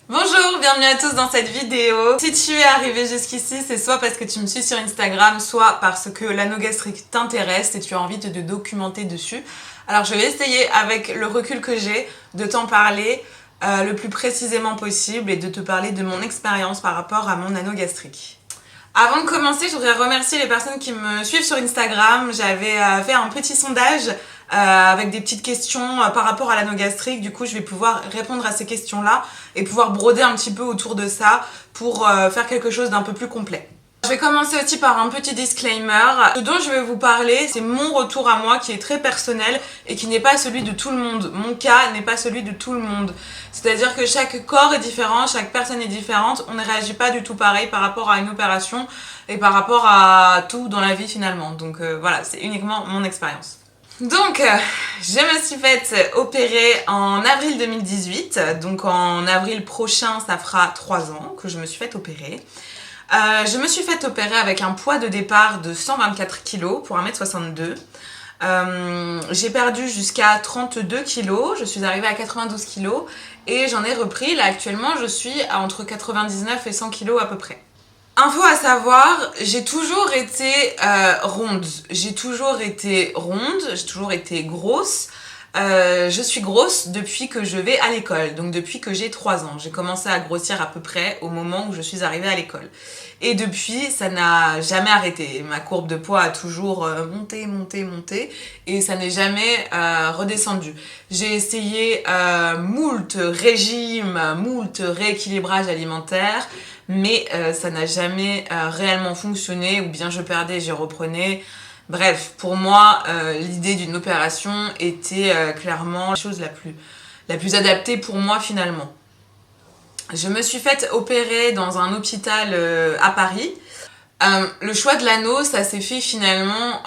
Bonjour, bienvenue à tous dans cette vidéo. Si tu es arrivé jusqu'ici, c'est soit parce que tu me suis sur Instagram, soit parce que l'anneau gastrique t'intéresse et tu as envie de te documenter dessus. Alors je vais essayer, avec le recul que j'ai, de t'en parler le plus précisément possible et de te parler de mon expérience par rapport à mon anneau gastrique. Avant de commencer, je voudrais remercier les personnes qui me suivent sur Instagram. J'avais fait un petit sondage avec des petites questions par rapport à l'anneau gastrique. Du coup, je vais pouvoir répondre à ces questions-là et pouvoir broder un petit peu autour de ça pour faire quelque chose d'un peu plus complet. Je vais commencer aussi par un petit disclaimer. Ce dont je vais vous parler, c'est mon retour à moi qui est très personnel et qui n'est pas celui de tout le monde. Mon cas n'est pas celui de tout le monde. C'est-à-dire que chaque corps est différent, chaque personne est différente. On ne réagit pas du tout pareil par rapport à une opération et par rapport à tout dans la vie finalement. Donc voilà, c'est uniquement mon expérience. Donc, je me suis faite opérer en avril 2018. Donc en avril prochain, ça fera 3 ans que je me suis faite opérer. Je me suis fait opérer avec un poids de départ de 124 kg pour 1m62. J'ai perdu jusqu'à 32 kg, je suis arrivée à 92 kg et j'en ai repris. Là actuellement, je suis à entre 99 et 100 kg à peu près. Info à savoir, j'ai toujours été ronde. J'ai toujours été grosse. Je suis grosse depuis que je vais à l'école, donc depuis que j'ai 3 ans. J'ai commencé à grossir à peu près au moment où je suis arrivée à l'école. Et depuis, ça n'a jamais arrêté. Ma courbe de poids a toujours monté, et ça n'est jamais redescendu. J'ai essayé moult régimes, moult rééquilibrage alimentaire, mais ça n'a jamais réellement fonctionné, ou bien je perdais et je reprenais. Bref, pour moi, l'idée d'une opération était clairement la chose la plus adaptée pour moi finalement. Je me suis faite opérer dans un hôpital à Paris. Le choix de l'anneau, ça s'est fait finalement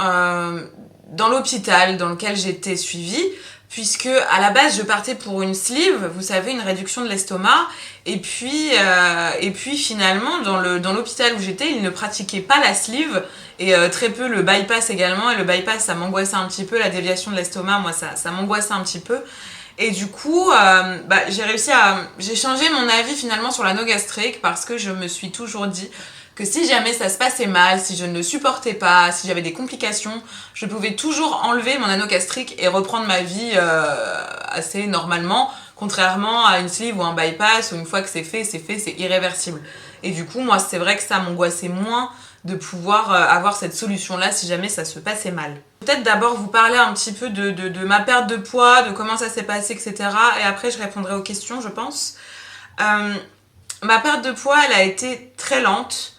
dans l'hôpital dans lequel j'étais suivie, puisque à la base je partais pour une sleeve, vous savez, une réduction de l'estomac, et puis finalement dans l'hôpital où j'étais, ils ne pratiquaient pas la sleeve et très peu le bypass également, et le bypass ça m'angoissait un petit peu, la déviation de l'estomac, moi ça m'angoissait un petit peu. Et du coup, j'ai changé mon avis finalement sur l'anneau gastrique parce que je me suis toujours dit que si jamais ça se passait mal, si je ne le supportais pas, si j'avais des complications, je pouvais toujours enlever mon anneau gastrique et reprendre ma vie assez normalement, contrairement à une sleeve ou un bypass où une fois que c'est fait, c'est irréversible. Et du coup, moi, c'est vrai que ça m'angoissait moins de pouvoir avoir cette solution-là si jamais ça se passait mal. Peut-être d'abord vous parler un petit peu de ma perte de poids, de comment ça s'est passé, etc. Et après, je répondrai aux questions, je pense. Ma perte de poids, elle a été très lente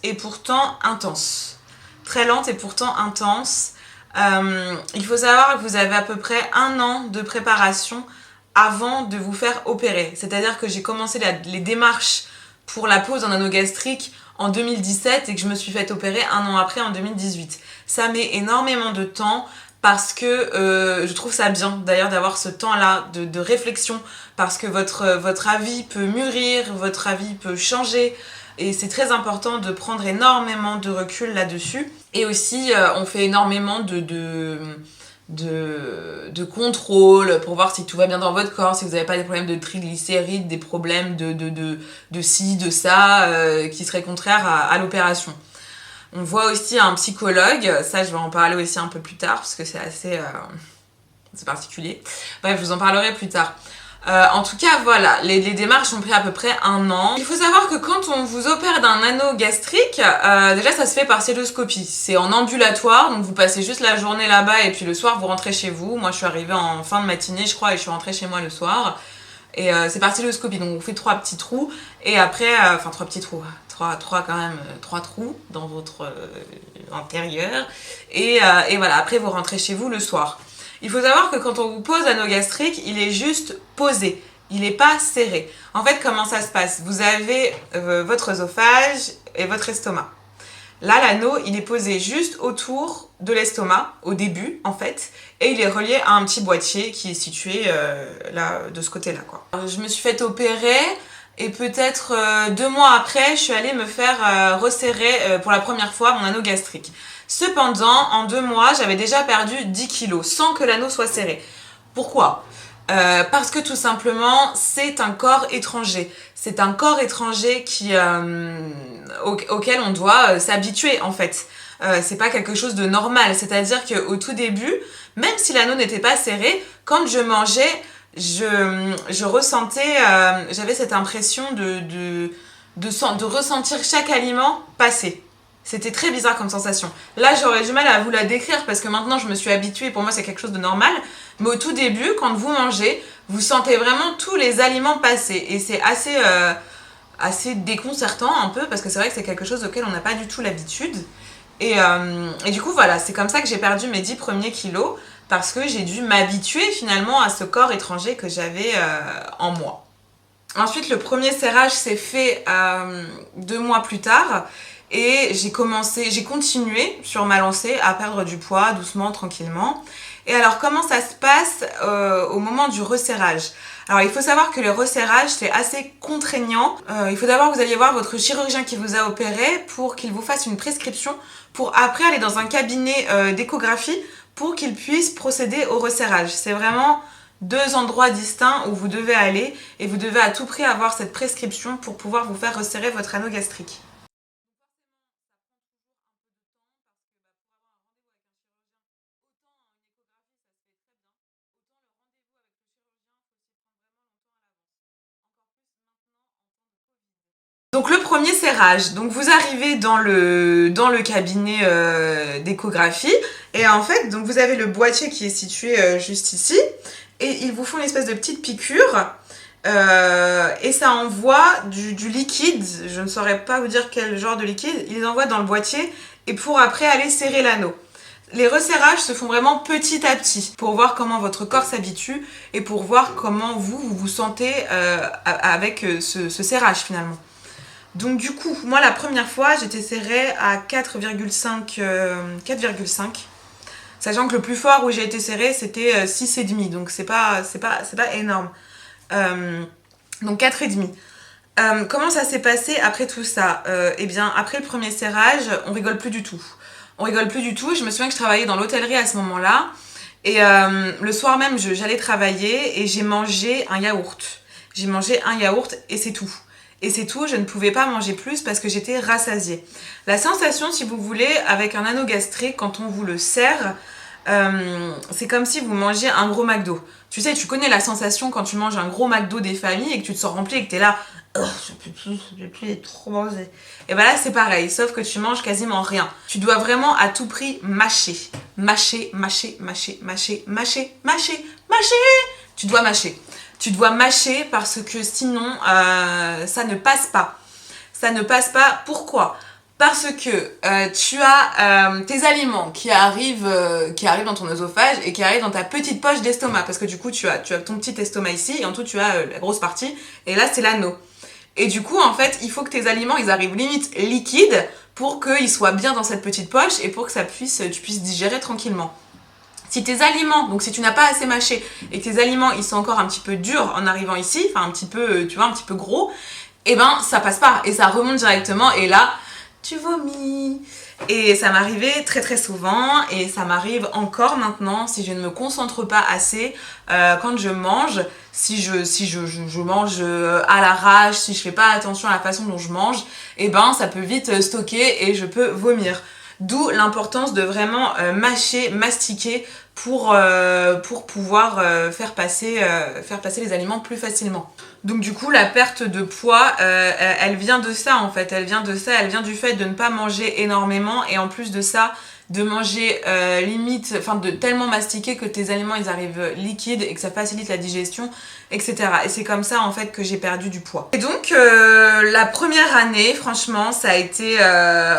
et pourtant intense. Très lente et pourtant intense. Il faut savoir que vous avez à peu près 1 an de préparation avant de vous faire opérer. C'est-à-dire que j'ai commencé les démarches pour la pose d'un anneau gastrique en 2017 et que je me suis fait opérer 1 an après en 2018. Ça met énormément de temps parce que je trouve ça bien d'ailleurs d'avoir ce temps-là de réflexion parce que votre avis peut mûrir, votre avis peut changer et c'est très important de prendre énormément de recul là-dessus. Et aussi, on fait énormément de contrôle pour voir si tout va bien dans votre corps, si vous n'avez pas des problèmes de triglycérides, des problèmes de ci, de ça, qui seraient contraires à l'opération. On voit aussi un psychologue, ça je vais en parler aussi un peu plus tard, parce que c'est assez c'est particulier. Bref, je vous en parlerai plus tard. En tout cas, voilà, les démarches ont pris à peu près 1 an. Il faut savoir que quand on vous opère d'un anneau gastrique, déjà ça se fait par cystoscopie. C'est en ambulatoire, donc vous passez juste la journée là-bas et puis le soir vous rentrez chez vous. Moi je suis arrivée en fin de matinée je crois et je suis rentrée chez moi le soir. Et c'est par cystoscopie, donc on fait 3 petits trous et après, 3 petits trous, 3 trous dans votre intérieur. Et voilà, après vous rentrez chez vous le soir. Il faut savoir que quand on vous pose l'anneau gastrique, il est juste posé. Il n'est pas serré. En fait, comment ça se passe? Vous avez votre œsophage et votre estomac. Là, l'anneau, il est posé juste autour de l'estomac, au début, en fait, et il est relié à un petit boîtier qui est situé là, de ce côté-là, quoi. Je me suis fait opérer, et peut-être 2 mois après, je suis allée me faire resserrer pour la première fois mon anneau gastrique. Cependant, en 2 mois, j'avais déjà perdu 10 kilos sans que l'anneau soit serré. Pourquoi? Parce que tout simplement, c'est un corps étranger. C'est un corps étranger auquel on doit s'habituer en fait. C'est pas quelque chose de normal. C'est-à-dire qu'au tout début, même si l'anneau n'était pas serré, quand je mangeais, je ressentais, j'avais cette impression de ressentir chaque aliment passer. C'était très bizarre comme sensation. Là, j'aurais du mal à vous la décrire parce que maintenant, je me suis habituée. Pour moi, c'est quelque chose de normal. Mais au tout début, quand vous mangez, vous sentez vraiment tous les aliments passer. Et c'est assez déconcertant un peu parce que c'est vrai que c'est quelque chose auquel on n'a pas du tout l'habitude. Et du coup, voilà, c'est comme ça que j'ai perdu mes 10 premiers kilos parce que j'ai dû m'habituer finalement à ce corps étranger que j'avais en moi. Ensuite, le premier serrage s'est fait 2 mois plus tard. Et j'ai continué sur ma lancée à perdre du poids doucement, tranquillement. Et alors comment ça se passe au moment du resserrage? Alors il faut savoir que le resserrage c'est assez contraignant. Il faut d'abord que vous alliez voir votre chirurgien qui vous a opéré pour qu'il vous fasse une prescription pour après aller dans un cabinet d'échographie pour qu'il puisse procéder au resserrage. C'est vraiment 2 endroits distincts où vous devez aller et vous devez à tout prix avoir cette prescription pour pouvoir vous faire resserrer votre anneau gastrique. Donc le premier serrage, donc vous arrivez dans le cabinet d'échographie et en fait donc vous avez le boîtier qui est situé juste ici et ils vous font une espèce de petite piqûre et ça envoie du liquide, je ne saurais pas vous dire quel genre de liquide, ils envoient dans le boîtier et pour après aller serrer l'anneau. Les resserrages se font vraiment petit à petit pour voir comment votre corps s'habitue et pour voir comment vous vous sentez avec ce serrage finalement. Donc du coup, moi la première fois, j'étais serrée à 4,5, sachant que le plus fort où j'ai été serrée, c'était 6,5, donc c'est pas énorme. Donc 4,5. Comment ça s'est passé après tout ça? Eh bien, après le premier serrage, on rigole plus du tout. On rigole plus du tout. Je me souviens que je travaillais dans l'hôtellerie à ce moment-là. Et le soir même, j'allais travailler et j'ai mangé un yaourt. J'ai mangé un yaourt et c'est tout. Et c'est tout, je ne pouvais pas manger plus parce que j'étais rassasiée. La sensation, si vous voulez, avec un anneau gastrique, quand on vous le serre, c'est comme si vous mangiez un gros McDo. Tu sais, tu connais la sensation quand tu manges un gros McDo des familles et que tu te sens rempli et que t'es là, je peux plus être trop manger. Et ben là, c'est pareil, sauf que tu manges quasiment rien. Tu dois vraiment à tout prix mâcher. Mâcher, mâcher, mâcher, mâcher, mâcher, mâcher, mâcher. Tu dois mâcher. Tu dois mâcher parce que sinon, ça ne passe pas. Ça ne passe pas. Pourquoi? Parce que tu as tes aliments qui arrivent dans ton œsophage et qui arrivent dans ta petite poche d'estomac. Parce que du coup, tu as ton petit estomac ici et en tout, tu as la grosse partie. Et là, c'est l'anneau. Et du coup, en fait, il faut que tes aliments, ils arrivent limite liquides pour qu'ils soient bien dans cette petite poche et pour que tu puisses digérer tranquillement. Si tes aliments, donc si tu n'as pas assez mâché et que tes aliments ils sont encore un petit peu durs en arrivant ici, enfin un petit peu, tu vois, un petit peu gros, et ben ça passe pas et ça remonte directement et là tu vomis. Et ça m'arrivait très très souvent et ça m'arrive encore maintenant si je ne me concentre pas assez quand je mange, si je mange à l'arrache, si je fais pas attention à la façon dont je mange, et ben ça peut vite stocker et je peux vomir. D'où l'importance de vraiment mâcher, mastiquer pour pouvoir faire passer les aliments plus facilement. Donc du coup, la perte de poids, elle vient de ça en fait. Elle vient du fait de ne pas manger énormément et en plus de ça, de manger limite, enfin de tellement mastiquer que tes aliments ils arrivent liquides et que ça facilite la digestion, etc. Et c'est comme ça en fait que j'ai perdu du poids. Et donc la première année, franchement, ça a été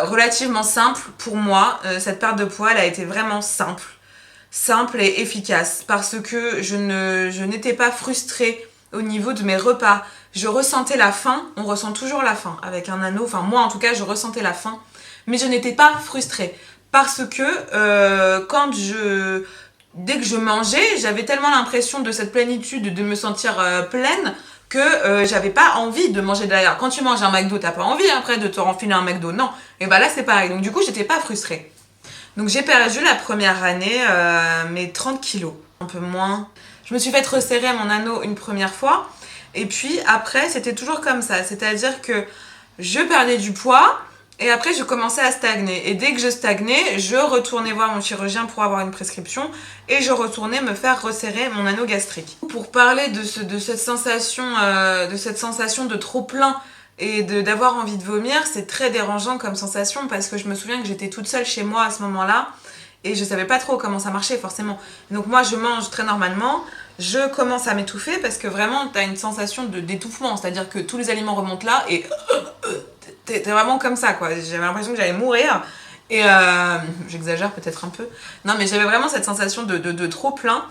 relativement simple pour moi. Cette perte de poids, elle a été vraiment simple et efficace parce que je n'étais pas frustrée au niveau de mes repas. Je ressentais la faim, on ressent toujours la faim avec un anneau, enfin moi en tout cas je ressentais la faim, mais je n'étais pas frustrée parce que dès que je mangeais, j'avais tellement l'impression de cette plénitude, de me sentir pleine que j'avais pas envie de manger derrière. Quand tu manges un McDo, t'as pas envie après de te renfiler un McDo, non. Et bah là c'est pareil, donc du coup j'étais pas frustrée. Donc j'ai perdu la première année mes 30 kilos, un peu moins. Je me suis fait resserrer mon anneau une première fois. Et puis après, c'était toujours comme ça. C'est-à-dire que je perdais du poids et après, je commençais à stagner. Et dès que je stagnais, je retournais voir mon chirurgien pour avoir une prescription et je retournais me faire resserrer mon anneau gastrique. Pour parler de cette sensation de trop plein et d'avoir envie de vomir, c'est très dérangeant comme sensation parce que je me souviens que j'étais toute seule chez moi à ce moment-là et je savais pas trop comment ça marchait forcément. Donc moi, je mange très normalement. Je commence à m'étouffer parce que vraiment, t'as une sensation d'étouffement. C'est-à-dire que tous les aliments remontent là et t'es vraiment comme ça, quoi. J'avais l'impression que j'allais mourir. Et j'exagère peut-être un peu. Non, mais j'avais vraiment cette sensation de trop plein.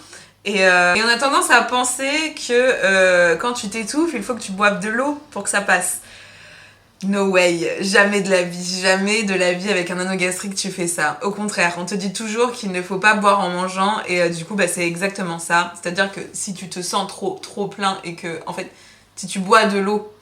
Et on a tendance à penser que quand tu t'étouffes, il faut que tu boives de l'eau pour que ça passe. No way, jamais de la vie avec un anneau gastrique tu fais ça. Au contraire, on te dit toujours qu'il ne faut pas boire en mangeant et du coup c'est exactement ça. C'est-à-dire que si tu te sens trop plein et que en fait si tu bois de l'eau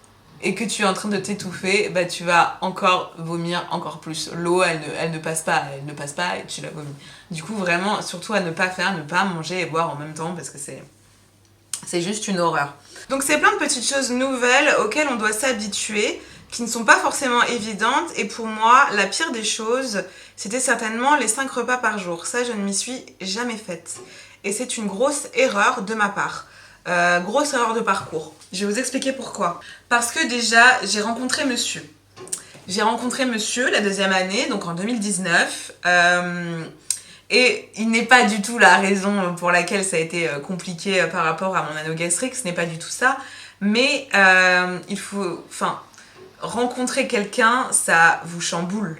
et que tu es en train de t'étouffer, tu vas encore vomir encore plus. L'eau elle ne passe pas et tu la vomis. Du coup vraiment surtout à ne pas manger et boire en même temps parce que c'est juste une horreur. Donc c'est plein de petites choses nouvelles auxquelles on doit s'habituer, qui ne sont pas forcément évidentes. Et pour moi, la pire des choses, c'était certainement les 5 repas par jour. Ça, je ne m'y suis jamais faite. Et c'est une grosse erreur de ma part. Grosse erreur de parcours. Je vais vous expliquer pourquoi. Parce que déjà, j'ai rencontré monsieur. J'ai rencontré monsieur la 2e année, donc en 2019. Et il n'est pas du tout la raison pour laquelle ça a été compliqué par rapport à mon anneau gastrique. Ce n'est pas du tout ça. Mais il faut... rencontrer quelqu'un, ça vous chamboule.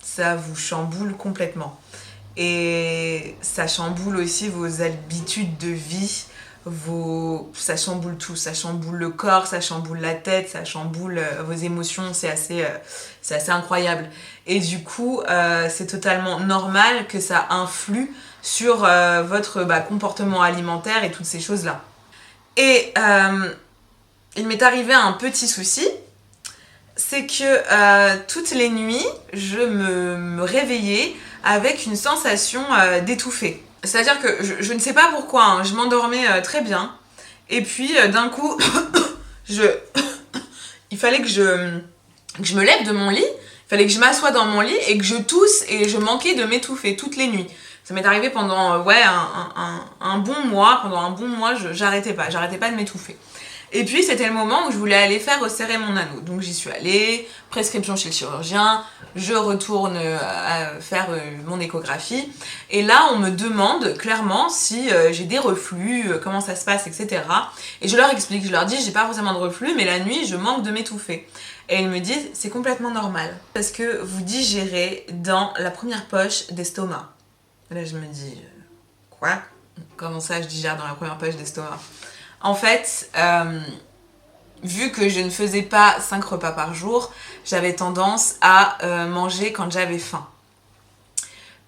Ça vous chamboule complètement. Et ça chamboule aussi vos habitudes de vie. Ça chamboule tout. Ça chamboule le corps, ça chamboule la tête, ça chamboule vos émotions. C'est assez incroyable. Et du coup, c'est totalement normal que ça influe sur votre comportement alimentaire et toutes ces choses-là. Et il m'est arrivé un petit souci. C'est que toutes les nuits, je me réveillais avec une sensation d'étouffer. C'est-à-dire que je ne sais pas pourquoi, je m'endormais très bien. Et puis d'un coup, il fallait que je me lève de mon lit, il fallait que je m'assoie dans mon lit et que je tousse et je manquais de m'étouffer toutes les nuits. Ça m'est arrivé pendant un bon mois. Pendant un bon mois, j'arrêtais pas de m'étouffer. Et puis c'était le moment où je voulais aller faire resserrer mon anneau. Donc j'y suis allée, prescription chez le chirurgien, je retourne faire mon échographie. Et là on me demande clairement si j'ai des reflux, comment ça se passe, etc. Et je leur explique, je leur dis j'ai pas forcément de reflux, mais la nuit je manque de m'étouffer. Et ils me disent c'est complètement normal. Parce que vous digérez dans la première poche d'estomac. Et là je me dis quoi ? Comment ça je digère dans la première poche d'estomac ? En fait, vu que je ne faisais pas 5 repas par jour, j'avais tendance à manger quand j'avais faim.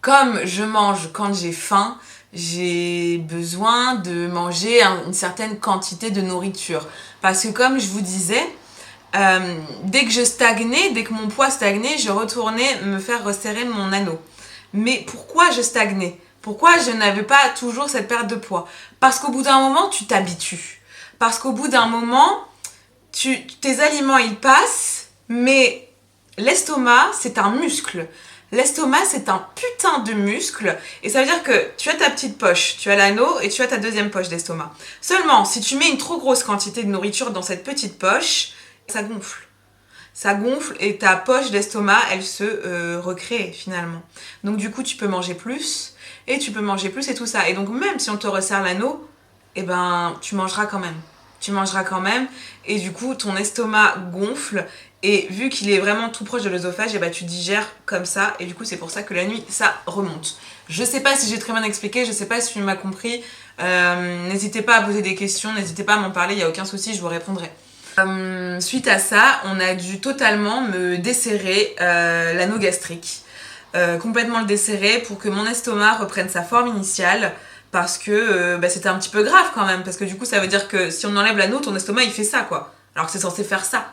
Comme je mange quand j'ai faim, j'ai besoin de manger une certaine quantité de nourriture. Parce que comme je vous disais, dès que mon poids stagnait, je retournais me faire resserrer mon anneau. Mais pourquoi je stagnais ? Pourquoi je n'avais pas toujours cette perte de poids ? Parce qu'au bout d'un moment, tu t'habitues. Parce qu'au bout d'un moment, tes aliments, ils passent, mais l'estomac, c'est un muscle. L'estomac, c'est un putain de muscle. Et ça veut dire que tu as ta petite poche, tu as l'anneau et tu as ta deuxième poche d'estomac. Seulement, si tu mets une trop grosse quantité de nourriture dans cette petite poche, ça gonfle. Ça gonfle et ta poche d'estomac, elle se recrée finalement. Donc du coup, tu peux manger plus. Et tu peux manger plus et tout ça. Et donc même si on te resserre l'anneau, tu mangeras quand même. Et du coup, ton estomac gonfle. Et vu qu'il est vraiment tout proche de l'œsophage, tu digères comme ça. Et du coup, c'est pour ça que la nuit, ça remonte. Je sais pas si j'ai très bien expliqué, je sais pas si tu m'as compris. N'hésitez pas à poser des questions, n'hésitez pas à m'en parler, il n'y a aucun souci, je vous répondrai. Suite à ça, on a dû totalement me desserrer l'anneau gastrique. Complètement le desserrer pour que mon estomac reprenne sa forme initiale parce que c'était un petit peu grave quand même parce que du coup ça veut dire que si on enlève l'anneau, ton estomac il fait ça quoi alors que c'est censé faire ça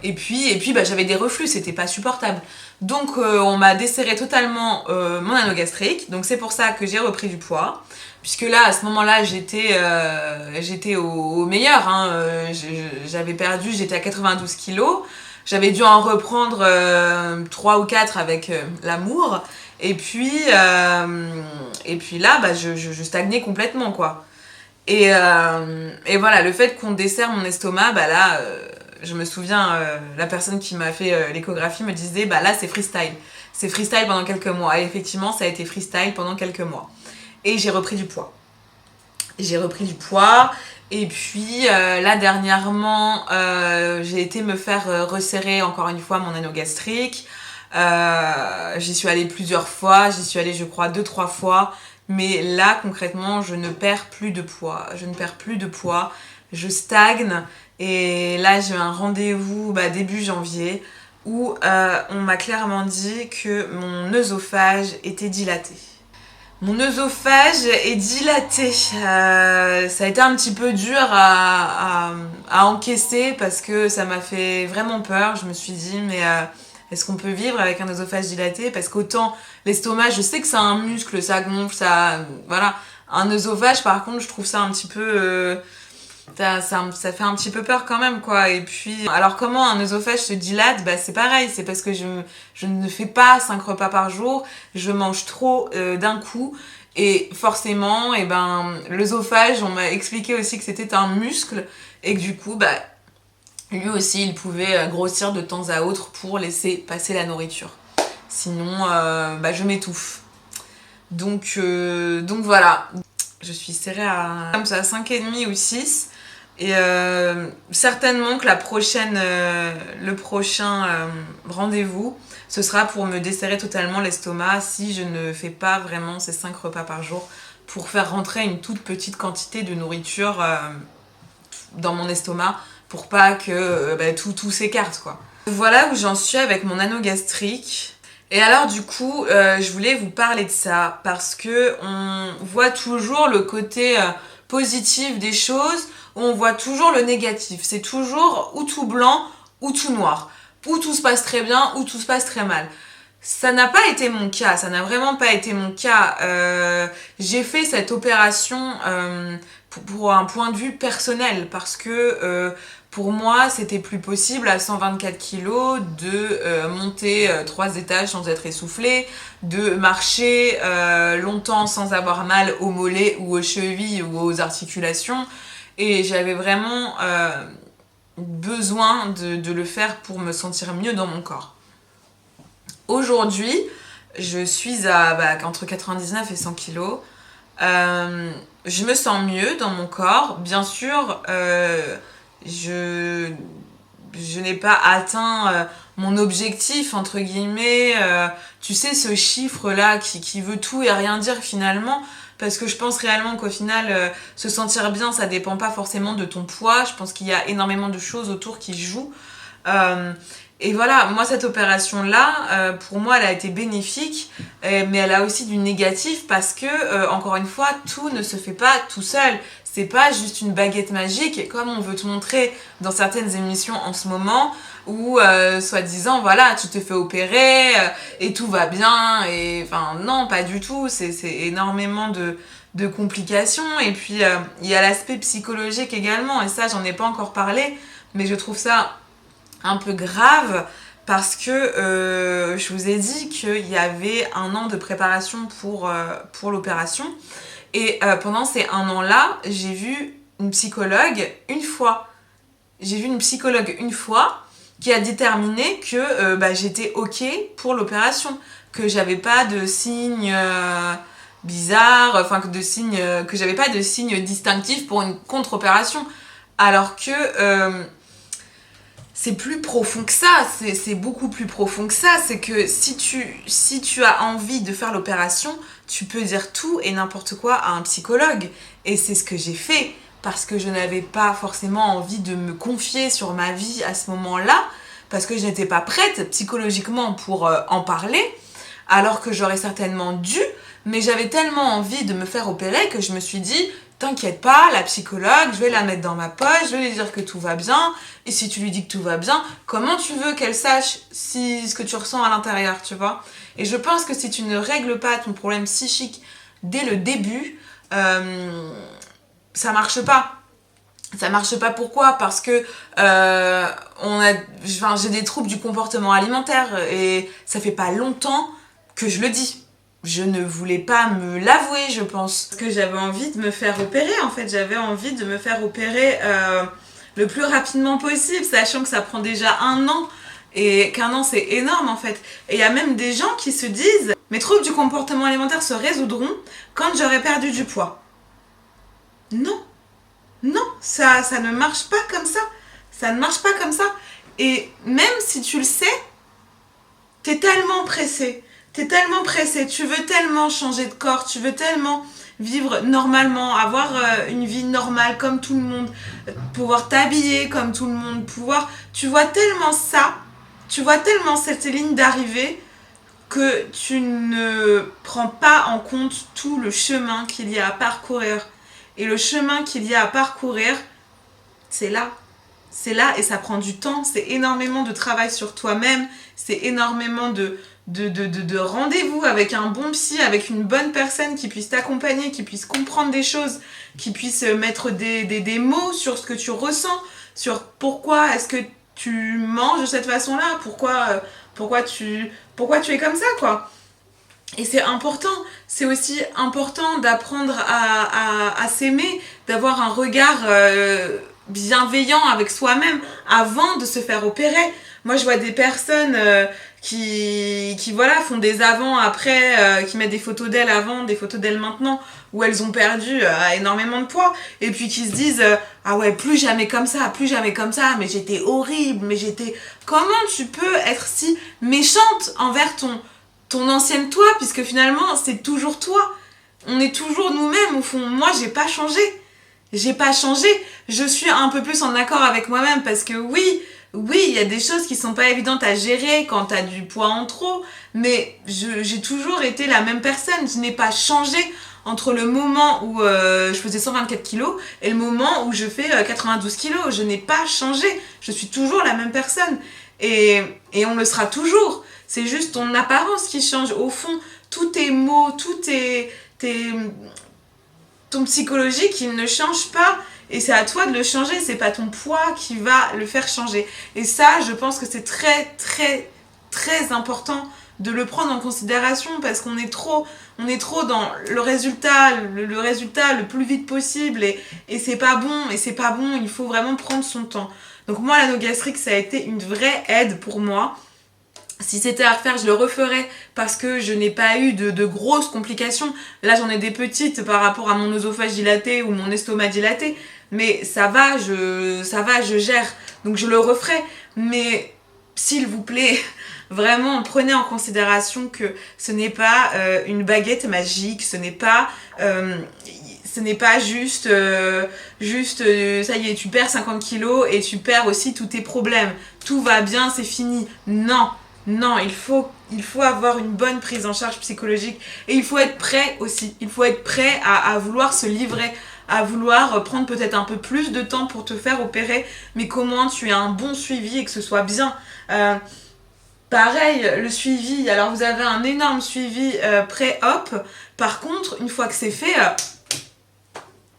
Et puis bah, j'avais des reflux, c'était pas supportable. Donc on m'a desserré totalement mon anneau gastrique. Donc c'est pour ça que j'ai repris du poids. Puisque là, à ce moment-là, j'étais au meilleur. Hein. J'avais perdu, j'étais à 92 kilos. J'avais dû en reprendre 3 ou 4 avec l'amour. Et puis là, bah, je stagnais complètement, quoi. Et voilà, le fait qu'on dessert mon estomac, bah là, je me souviens, la personne qui m'a fait l'échographie me disait, bah là, c'est freestyle. C'est freestyle pendant quelques mois. Et effectivement, ça a été freestyle pendant quelques mois. Et j'ai repris du poids. Et puis là, dernièrement, j'ai été me faire resserrer encore une fois mon anneau gastrique. J'y suis allée plusieurs fois. J'y suis allée, je crois, 2-3 fois. Mais là, concrètement, je ne perds plus de poids. Je stagne. Et là, j'ai un rendez-vous début janvier où on m'a clairement dit que mon œsophage était dilaté. Mon œsophage est dilaté. Ça a été un petit peu dur à encaisser parce que ça m'a fait vraiment peur. Je me suis dit, mais est-ce qu'on peut vivre avec un œsophage dilaté? Parce qu'autant l'estomac, je sais que c'est un muscle, ça gonfle, voilà. Un œsophage, par contre, je trouve ça un petit peu... ça fait un petit peu peur quand même, quoi. Et puis, alors comment un œsophage se dilate? Bah, c'est pareil, c'est parce que je ne fais pas 5 repas par jour, je mange trop d'un coup. Et forcément, l'œsophage, on m'a expliqué aussi que c'était un muscle et que du coup, lui aussi, il pouvait grossir de temps à autre pour laisser passer la nourriture. Sinon, je m'étouffe. Donc voilà. Je suis serrée à 5,5 ou 6. Et certainement que le prochain rendez-vous, ce sera pour me desserrer totalement l'estomac si je ne fais pas vraiment ces 5 repas par jour pour faire rentrer une toute petite quantité de nourriture dans mon estomac pour pas que tout s'écarte, quoi. Voilà où j'en suis avec mon anneau gastrique. Et alors du coup, je voulais vous parler de ça parce que on voit toujours le côté positif des choses, ou on voit toujours le négatif. C'est toujours ou tout blanc ou tout noir. Ou tout se passe très bien ou tout se passe très mal. Ça n'a pas été mon cas, ça n'a vraiment pas été mon cas. J'ai fait cette opération pour un point de vue personnel parce que pour moi, c'était plus possible à 124 kilos de monter 3 étages sans être essoufflée, de marcher longtemps sans avoir mal aux mollets ou aux chevilles ou aux articulations. Et j'avais vraiment besoin de le faire pour me sentir mieux dans mon corps. Aujourd'hui, je suis à entre 99 et 100 kilos. Je me sens mieux dans mon corps. Bien sûr, je n'ai pas atteint mon objectif, entre guillemets. Tu sais, ce chiffre-là qui veut tout et rien dire finalement. Parce que je pense réellement qu'au final, se sentir bien, ça dépend pas forcément de ton poids. Je pense qu'il y a énormément de choses autour qui jouent. Et voilà, moi cette opération-là, pour moi elle a été bénéfique, mais elle a aussi du négatif parce que, encore une fois, tout ne se fait pas tout seul. C'est pas juste une baguette magique, comme on veut te montrer dans certaines émissions en ce moment, où soi-disant, voilà, tu te fais opérer et tout va bien. Et enfin, non, pas du tout, c'est énormément de complications. Et puis, il y a l'aspect psychologique également, et ça, j'en ai pas encore parlé, mais je trouve ça un peu grave parce que je vous ai dit qu'il y avait 1 an de préparation pour l'opération et pendant ces 1 an-là, j'ai vu une psychologue une fois. Qui a déterminé que j'étais ok pour l'opération, que j'avais pas de signes bizarres, enfin que j'avais pas de signes distinctifs pour une contre-opération, alors que c'est plus profond que ça, c'est beaucoup plus profond que ça. C'est que si tu as envie de faire l'opération, tu peux dire tout et n'importe quoi à un psychologue. Et c'est ce que j'ai fait, parce que je n'avais pas forcément envie de me confier sur ma vie à ce moment-là, parce que je n'étais pas prête psychologiquement pour en parler, alors que j'aurais certainement dû, mais j'avais tellement envie de me faire opérer que je me suis dit, t'inquiète pas, la psychologue, je vais la mettre dans ma poche, je vais lui dire que tout va bien. Et si tu lui dis que tout va bien, comment tu veux qu'elle sache ce que tu ressens à l'intérieur, tu vois? Et je pense que si tu ne règles pas ton problème psychique dès le début, ça marche pas. Ça marche pas, pourquoi? Parce que j'ai des troubles du comportement alimentaire et ça fait pas longtemps que je le dis. Je ne voulais pas me l'avouer, je pense. Parce que j'avais envie de me faire opérer, en fait. J'avais envie de me faire opérer le plus rapidement possible, sachant que ça prend déjà 1 an. Et qu'1 an, c'est énorme, en fait. Et il y a même des gens qui se disent « Mes troubles du comportement alimentaire se résoudront quand j'aurai perdu du poids. » Non. Non, ça ne marche pas comme ça. Ça ne marche pas comme ça. Et même si tu le sais, t'es tellement pressé. T'es tellement pressé. Tu veux tellement changer de corps. Tu veux tellement vivre normalement, avoir une vie normale comme tout le monde, pouvoir t'habiller comme tout le monde, pouvoir... Tu vois tellement ça, tu vois tellement cette ligne d'arrivée que tu ne prends pas en compte tout le chemin qu'il y a à parcourir. Et le chemin qu'il y a à parcourir, c'est là. C'est là et ça prend du temps. C'est énormément de travail sur toi-même. C'est énormément de rendez-vous avec un bon psy, avec une bonne personne qui puisse t'accompagner, qui puisse comprendre des choses, qui puisse mettre des mots sur ce que tu ressens, sur pourquoi est-ce que tu manges de cette façon-là, pourquoi tu es comme ça, quoi. Et c'est important, c'est aussi important d'apprendre à s'aimer, d'avoir un regard bienveillant avec soi-même avant de se faire opérer. Moi, je vois des personnes qui voilà, font des avant-après, qui mettent des photos d'elles avant, des photos d'elles maintenant, où elles ont perdu énormément de poids, et puis qui se disent ah ouais, plus jamais comme ça, mais j'étais horrible, mais j'étais... Comment tu peux être si méchante envers ton ancienne toi, puisque finalement c'est toujours toi, on est toujours nous-mêmes au fond. Moi j'ai pas changé, je suis un peu plus en accord avec moi-même, parce que oui il y a des choses qui sont pas évidentes à gérer quand t'as du poids en trop, mais j'ai toujours été la même personne, je n'ai pas changé entre le moment où je faisais 124 kilos et le moment où je fais 92 kilos, je n'ai pas changé, je suis toujours la même personne, et on le sera toujours. C'est juste ton apparence qui change. Au fond, tous tes mots, ton psychologique, il ne change pas. Et c'est à toi de le changer. C'est pas ton poids qui va le faire changer. Et ça, je pense que c'est très, très, très important de le prendre en considération, parce qu'on est trop dans le résultat le plus vite possible. Et c'est pas bon. Il faut vraiment prendre son temps. Donc moi, l'anogastrique, ça a été une vraie aide pour moi. Si c'était à refaire, je le referais, parce que je n'ai pas eu de grosses complications. Là, j'en ai des petites par rapport à mon œsophage dilaté ou mon estomac dilaté. Mais ça va, je gère. Donc je le referai. Mais s'il vous plaît, vraiment, prenez en considération que ce n'est pas une baguette magique. Ce n'est pas juste, ça y est, tu perds 50 kilos et tu perds aussi tous tes problèmes. Tout va bien, c'est fini. Non, il faut avoir une bonne prise en charge psychologique, et il faut être prêt aussi. Il faut être prêt à vouloir se livrer, à vouloir prendre peut-être un peu plus de temps pour te faire opérer, mais comment tu aies un bon suivi et que ce soit bien. Pareil, le suivi, alors vous avez un énorme suivi pré-op. Par contre, une fois que c'est fait,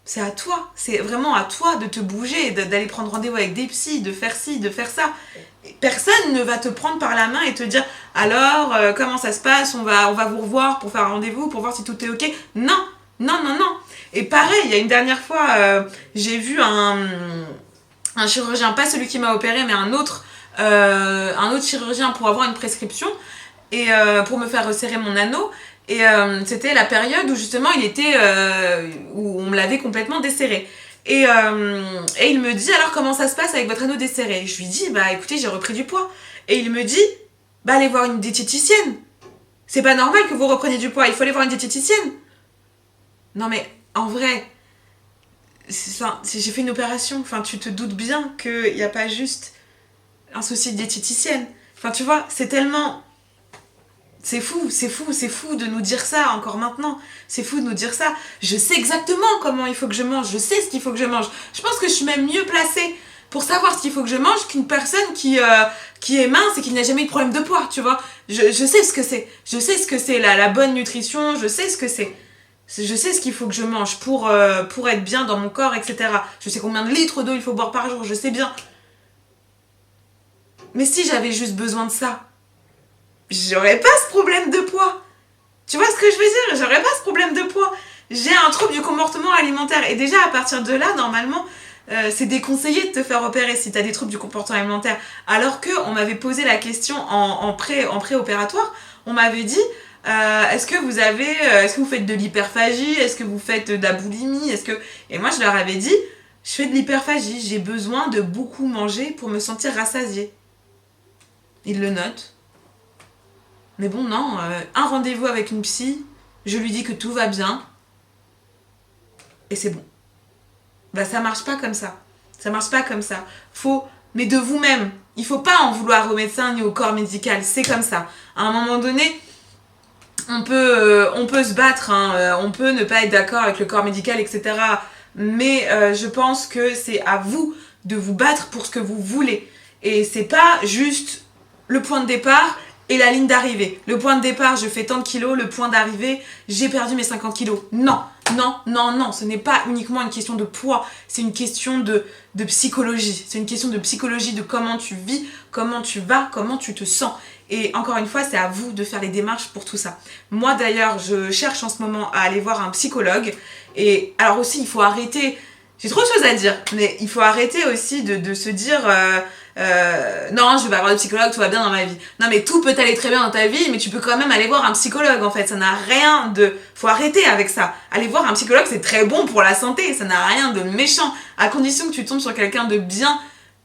c'est à toi, c'est vraiment à toi de te bouger, d'aller prendre rendez-vous avec des psys, de faire ci, de faire ça. Personne ne va te prendre par la main et te dire alors comment ça se passe, on va vous revoir pour faire un rendez-vous, pour voir si tout est ok. Non. Et pareil, il y a une dernière fois, j'ai vu un chirurgien, pas celui qui m'a opéré, mais un autre chirurgien, pour avoir une prescription et pour me faire resserrer mon anneau. Et c'était la période où justement où on me l'avait complètement desserré. Et il me dit alors comment ça se passe avec votre anneau desserré. Je lui dis écoutez, j'ai repris du poids. Et il me dit allez voir une diététicienne. C'est pas normal que vous repreniez du poids, il faut aller voir une diététicienne. Non mais en vrai, j'ai fait une opération, tu te doutes bien qu'il n'y a pas juste un souci de diététicienne. Tu vois, c'est tellement C'est fou de nous dire ça encore maintenant. C'est fou de nous dire ça. Je sais exactement comment il faut que je mange. Je sais ce qu'il faut que je mange. Je pense que je suis même mieux placée pour savoir ce qu'il faut que je mange qu'une personne qui est mince et qui n'a jamais eu de problème de poids, tu vois. Je sais ce que c'est. Je sais ce que c'est la bonne nutrition. Je sais ce que c'est. Je sais ce qu'il faut que je mange pour être bien dans mon corps, etc. Je sais combien de litres d'eau il faut boire par jour. Je sais bien. Mais si j'avais juste besoin de ça, j'aurais pas ce problème de poids. Tu vois ce que je veux dire? J'aurais pas ce problème de poids. J'ai un trouble du comportement alimentaire. Et déjà, à partir de là, normalement, c'est déconseillé de te faire opérer si t'as des troubles du comportement alimentaire. Alors qu'on m'avait posé la question en préopératoire, on m'avait dit est-ce que vous faites de l'hyperphagie? Est-ce que vous faites de la boulimie? Et moi, je leur avais dit je fais de l'hyperphagie. J'ai besoin de beaucoup manger pour me sentir rassasiée. Ils le notent. Mais bon, non, un rendez-vous avec une psy, je lui dis que tout va bien, et c'est bon. Bah ça marche pas comme ça. Ça marche pas comme ça. Mais de vous-même. Il faut pas en vouloir au médecin ni au corps médical, c'est comme ça. À un moment donné, on peut se battre, hein, on peut ne pas être d'accord avec le corps médical, etc. Mais je pense que c'est à vous de vous battre pour ce que vous voulez. Et c'est pas juste le point de départ et la ligne d'arrivée. Le point de départ, je fais tant de kilos, le point d'arrivée, j'ai perdu mes 50 kilos. Non, ce n'est pas uniquement une question de poids, c'est une question de psychologie. C'est une question de psychologie, de comment tu vis, comment tu vas, comment tu te sens. Et encore une fois, c'est à vous de faire les démarches pour tout ça. Moi d'ailleurs, je cherche en ce moment à aller voir un psychologue. Et alors aussi, il faut arrêter... J'ai trop de choses à dire, mais il faut arrêter aussi de se dire non, je vais pas avoir de psychologue, tout va bien dans ma vie. Non, mais tout peut aller très bien dans ta vie, mais tu peux quand même aller voir un psychologue en fait. Ça n'a rien de... Faut arrêter avec ça. Aller voir un psychologue, c'est très bon pour la santé, ça n'a rien de méchant, à condition que tu tombes sur quelqu'un de bien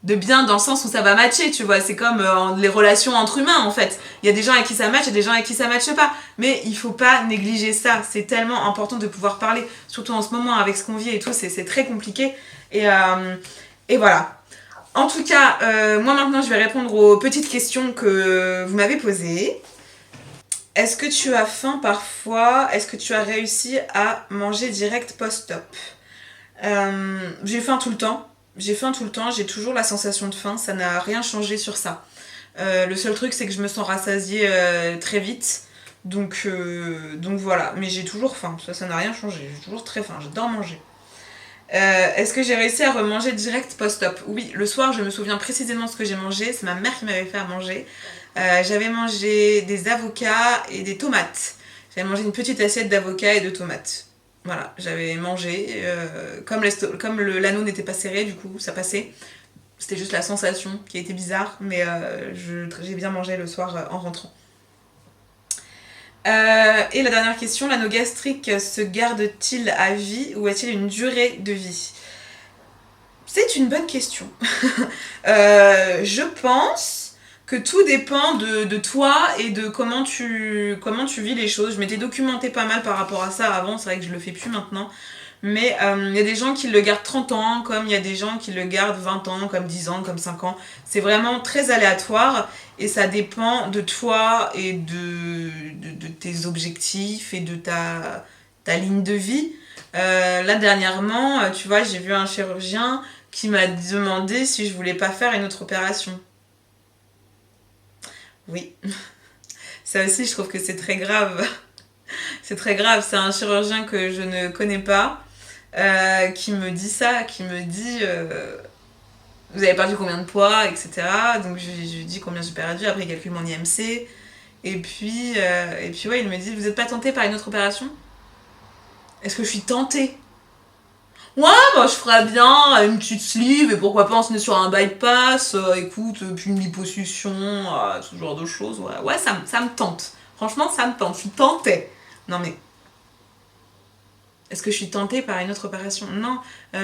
dans le sens où ça va matcher, tu vois. C'est comme les relations entre humains en fait. Il y a des gens avec qui ça matche et des gens avec qui ça matche pas. Mais il faut pas négliger ça. C'est tellement important de pouvoir parler, surtout en ce moment avec ce qu'on vit et tout. C'est très compliqué. Et voilà. En tout cas, moi maintenant je vais répondre aux petites questions que vous m'avez posées. Est-ce que tu as faim parfois? Est-ce que tu as réussi à manger direct post-op? J'ai faim tout le temps. J'ai toujours la sensation de faim, ça n'a rien changé sur ça. Le seul truc, c'est que je me sens rassasiée très vite. Donc voilà, mais j'ai toujours faim, ça n'a rien changé. J'ai toujours très faim, j'adore manger. Est-ce que j'ai réussi à remanger direct post-op? Oui, le soir, je me souviens précisément de ce que j'ai mangé. C'est ma mère qui m'avait fait à manger. J'avais mangé des avocats et des tomates. J'avais mangé une petite assiette d'avocats et de tomates. Voilà, j'avais mangé. Comme l'anneau n'était pas serré, du coup, ça passait. C'était juste la sensation qui était bizarre, mais j'ai bien mangé le soir en rentrant. Et la dernière question, l'anneau gastrique se garde-t-il à vie ou a-t-il une durée de vie? C'est une bonne question. Je pense que tout dépend de toi et de comment tu vis les choses. Je m'étais documentée pas mal par rapport à ça avant, c'est vrai que je le fais plus maintenant. Mais il y a des gens qui le gardent 30 ans, comme il y a des gens qui le gardent 20 ans, comme 10 ans, comme 5 ans. C'est vraiment très aléatoire et ça dépend de toi et de tes objectifs et de ta ligne de vie. Là, dernièrement, tu vois, j'ai vu un chirurgien qui m'a demandé si je voulais pas faire une autre opération. Oui. Ça aussi, je trouve que c'est très grave. C'est très grave. C'est un chirurgien que je ne connais pas qui me dit ça, qui me dit vous avez perdu combien de poids, etc. Donc je lui dis combien j'ai perdu, après il calcule mon IMC. Et puis ouais, il me dit vous n'êtes pas tenté par une autre opération? Est-ce que je suis tentée? Ouais, bah je ferais bien une petite sleeve et pourquoi pas enseigner sur un bypass, écoute, puis une liposuction, ce genre de choses. Ouais, ça me tente. Franchement, ça me tente. Je suis tentée. Non mais... Est-ce que je suis tentée par une autre opération? Non,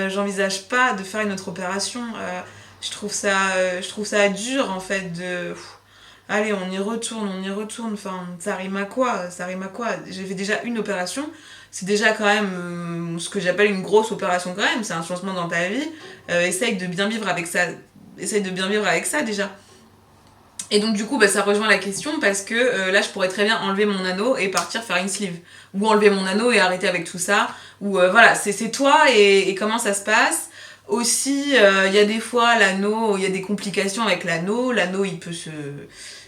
j'envisage pas de faire une autre opération. Je trouve ça dur en fait de... Allez, on y retourne. Enfin, ça rime à quoi? J'ai fait déjà une opération. C'est déjà quand même ce que j'appelle une grosse opération quand même. C'est un changement dans ta vie. Essaye de bien vivre avec ça. Déjà. Et donc du coup ça rejoint la question parce que là je pourrais très bien enlever mon anneau et partir faire une sleeve. Ou enlever mon anneau et arrêter avec tout ça. Ou voilà, c'est toi et comment ça se passe. Aussi, il y a des fois l'anneau, il y a des complications avec l'anneau. L'anneau il peut se...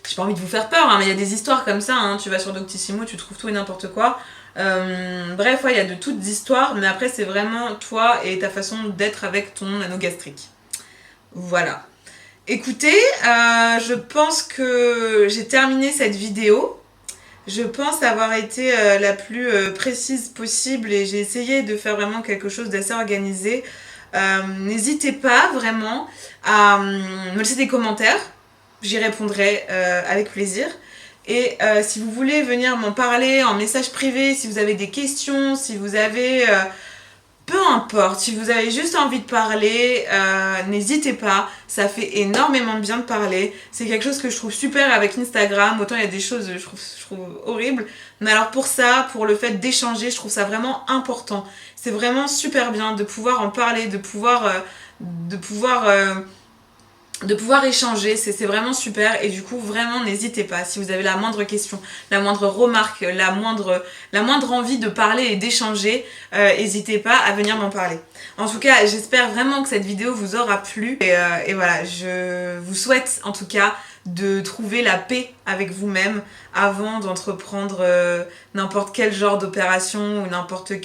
J'ai pas envie de vous faire peur, hein, mais il y a des histoires comme ça. Hein. Tu vas sur Doctissimo, tu trouves tout et n'importe quoi. Bref, il y a de toutes histoires, mais après c'est vraiment toi et ta façon d'être avec ton anneau gastrique. Voilà. Écoutez, je pense que j'ai terminé cette vidéo. Je pense avoir été la plus précise possible et j'ai essayé de faire vraiment quelque chose d'assez organisé. N'hésitez pas vraiment à me laisser des commentaires. J'y répondrai avec plaisir. Et si vous voulez venir m'en parler en message privé, si vous avez des questions, si vous avez... peu importe, si vous avez juste envie de parler, n'hésitez pas, ça fait énormément de bien de parler. C'est quelque chose que je trouve super avec Instagram, autant il y a des choses que je trouve horribles. Mais alors pour ça, pour le fait d'échanger, je trouve ça vraiment important. C'est vraiment super bien de pouvoir en parler, de pouvoir échanger, c'est vraiment super. Et du coup vraiment n'hésitez pas, si vous avez la moindre question, la moindre remarque, la moindre envie de parler et d'échanger, n'hésitez pas à venir m'en parler. En tout cas j'espère vraiment que cette vidéo vous aura plu et voilà, je vous souhaite en tout cas de trouver la paix avec vous-même avant d'entreprendre n'importe quel genre d'opération ou n'importe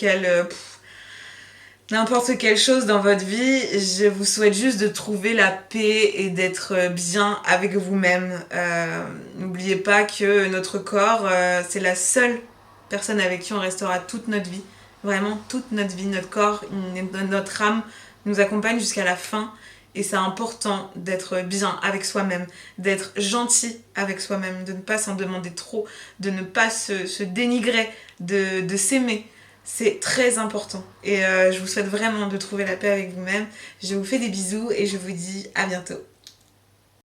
quelle chose dans votre vie. Je vous souhaite juste de trouver la paix et d'être bien avec vous-même. N'oubliez pas que notre corps, c'est la seule personne avec qui on restera toute notre vie. Vraiment toute notre vie. Notre corps, notre âme nous accompagne jusqu'à la fin. Et c'est important d'être bien avec soi-même, d'être gentil avec soi-même, de ne pas s'en demander trop, de ne pas se dénigrer, de s'aimer. C'est très important. Et je vous souhaite vraiment de trouver la paix avec vous-même. Je vous fais des bisous et je vous dis à bientôt.